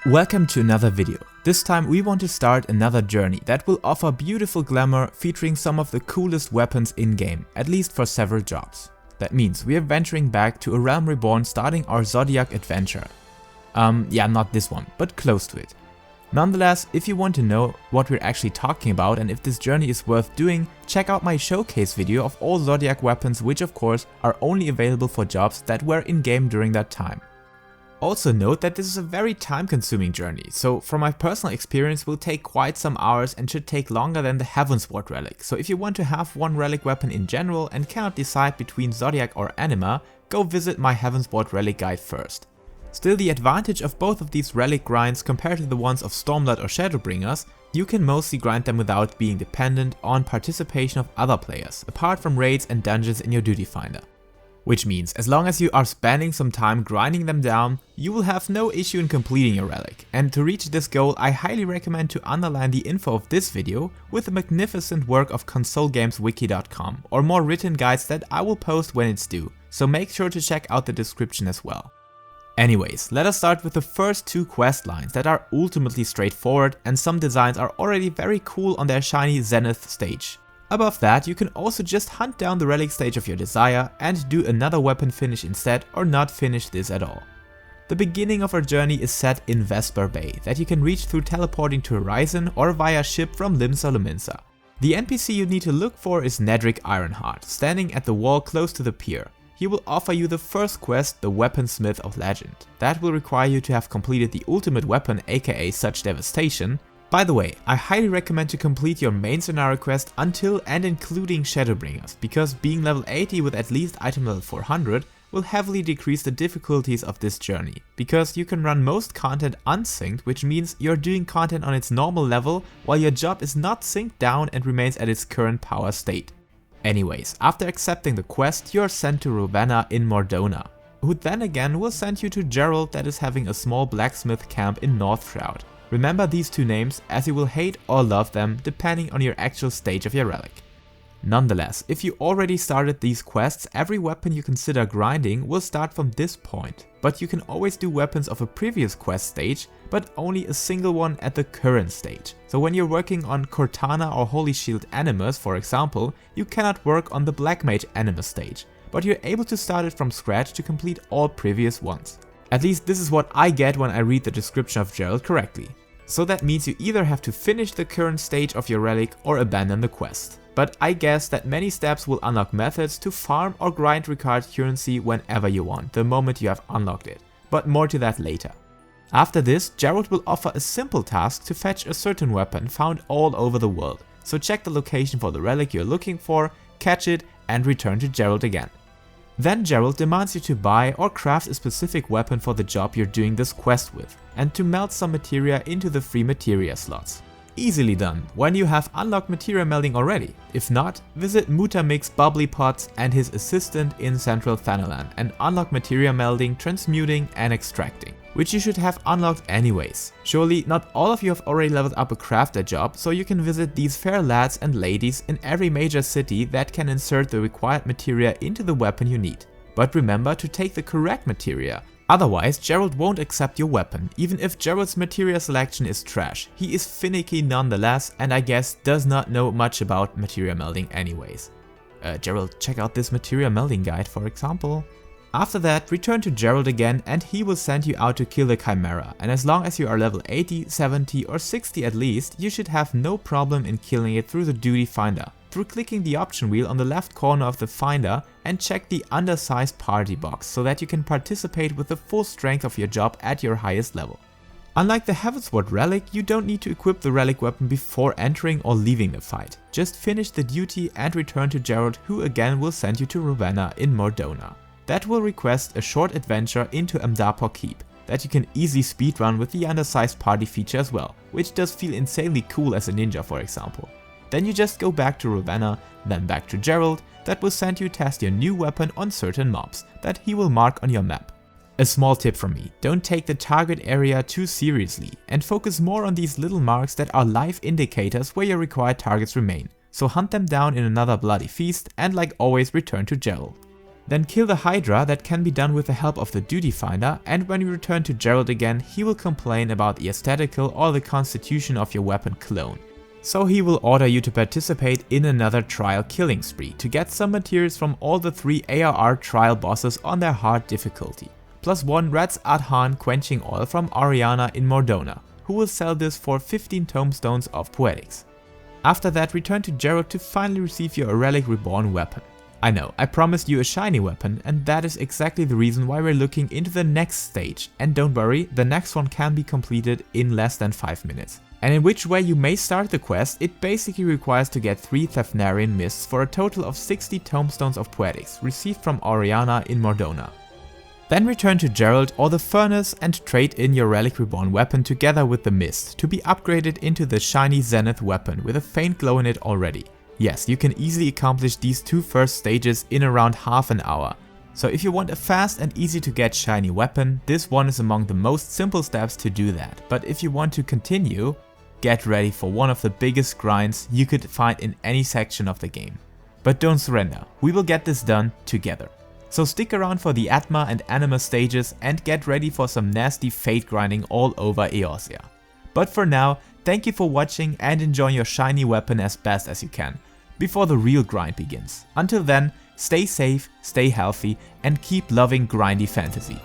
Welcome to another video. This time we want to start another journey that will offer beautiful glamour featuring some of the coolest weapons in-game, at least for several jobs. That means we are venturing back to a realm reborn, starting our Zodiac adventure. Yeah, not this one, but close to it. Nonetheless, if you want to know what we're actually talking about and if this journey is worth doing, check out my showcase video of all Zodiac weapons, which of course are only available for jobs that were in-game during that time. Also note that this is a very time-consuming journey, so from my personal experience will take quite some hours and should take longer than the Heavensward Relic. So if you want to have one relic weapon in general and cannot decide between Zodiac or Anima, go visit my Heavensward Relic guide first. Still, the advantage of both of these relic grinds compared to the ones of Stormblood or Shadowbringers, you can mostly grind them without being dependent on participation of other players, apart from raids and dungeons in your duty finder. Which means, as long as you are spending some time grinding them down, you will have no issue in completing your relic. And to reach this goal, I highly recommend to underline the info of this video with the magnificent work of Consolegameswiki.com, or more written guides that I will post when it's due, so make sure to check out the description as well. Anyways, let us start with the first two quest lines that are ultimately straightforward, and some designs are already very cool on their shiny Zenith stage. Above that, you can also just hunt down the relic stage of your desire and do another weapon finish instead, or not finish this at all. The beginning of our journey is set in Vesper Bay, that you can reach through teleporting to Horizon or via ship from Limsa Lominsa. The NPC you need to look for is Nedrick Ironheart, standing at the wall close to the pier. He will offer you the first quest, the Weaponsmith of Legend. That will require you to have completed the ultimate weapon, aka Such Devastation. By the way, I highly recommend to complete your main scenario quest until and including Shadowbringers, because being level 80 with at least item level 400 will heavily decrease the difficulties of this journey, because you can run most content unsynced, which means you're doing content on its normal level while your job is not synced down and remains at its current power state. Anyways, after accepting the quest, you're sent to Ravenna in Mordona, who then again will send you to Gerald, that is having a small blacksmith camp in North Shroud. Remember these two names, as you will hate or love them depending on your actual stage of your relic. Nonetheless, if you already started these quests, every weapon you consider grinding will start from this point, but you can always do weapons of a previous quest stage, but only a single one at the current stage. So when you're working on Cortana or Holy Shield Animus, for example, you cannot work on the Black Mage Animus stage, but you're able to start it from scratch to complete all previous ones. At least this is what I get when I read the description of Gerald correctly. So that means you either have to finish the current stage of your relic or abandon the quest. But I guess that many steps will unlock methods to farm or grind required currency whenever you want, the moment you have unlocked it. But more to that later. After this, Gerald will offer a simple task to fetch a certain weapon found all over the world. So check the location for the relic you're looking for, catch it, and return to Gerald again. Then Gerald demands you to buy or craft a specific weapon for the job you're doing this quest with, and to melt some materia into the free materia slots. Easily done, when you have unlocked materia melding already. If not, visit Mutamix Bubbly Pots and his assistant in Central Thanalan and unlock materia melding, transmuting and extracting, which you should have unlocked anyways. Surely not all of you have already leveled up a crafter job, so you can visit these fair lads and ladies in every major city that can insert the required materia into the weapon you need. But remember to take the correct materia. Otherwise, Gerald won't accept your weapon, even if Gerald's materia selection is trash. He is finicky nonetheless, and I guess does not know much about materia melding anyways. Gerald, check out this materia melding guide, for example. After that, return to Gerald again and he will send you out to kill the Chimera, and as long as you are level 80, 70 or 60 at least, you should have no problem in killing it through the Duty Finder, through clicking the option wheel on the left corner of the Finder and check the undersized party box so that you can participate with the full strength of your job at your highest level. Unlike the Heavensward Relic, you don't need to equip the relic weapon before entering or leaving the fight. Just finish the duty and return to Gerald, who again will send you to Ravenna in Mordona. That will request a short adventure into Amdapor Keep, that you can easily speedrun with the undersized party feature as well, which does feel insanely cool as a ninja, for example. Then you just go back to Ravenna, then back to Gerald, that will send you test your new weapon on certain mobs, that he will mark on your map. A small tip from me, don't take the target area too seriously, and focus more on these little marks that are live indicators where your required targets remain, so hunt them down in another bloody feast and like always return to Gerald. Then kill the Hydra, that can be done with the help of the Duty Finder, and when you return to Gerald again, he will complain about the aesthetical or the constitution of your weapon clone. So he will order you to participate in another trial killing spree to get some materials from all the 3 ARR trial bosses on their hard difficulty. Plus 1 Rat's Adhan quenching oil from Oriana in Mordona, who will sell this for 15 tomestones of poetics. After that, return to Gerald to finally receive your Relic Reborn weapon. I know, I promised you a shiny weapon, and that is exactly the reason why we're looking into the next stage, and don't worry, the next one can be completed in less than 5 minutes. And in which way you may start the quest, it basically requires to get 3 Tefnarian Mists for a total of 60 tomestones of poetics received from Oriana in Mordona. Then return to Gerald or the Furnace and trade in your Relic Reborn weapon together with the Mist to be upgraded into the shiny Zenith weapon with a faint glow in it already. Yes, you can easily accomplish these 2 first stages in around half an hour. So if you want a fast and easy to get shiny weapon, this one is among the most simple steps to do that. But if you want to continue, get ready for one of the biggest grinds you could find in any section of the game. But don't surrender, we will get this done together. So stick around for the Atma and Animus stages and get ready for some nasty fate grinding all over Eorzea. But for now, thank you for watching and enjoy your shiny weapon as best as you can, before the real grind begins. Until then, stay safe, stay healthy, and keep loving grindy fantasy.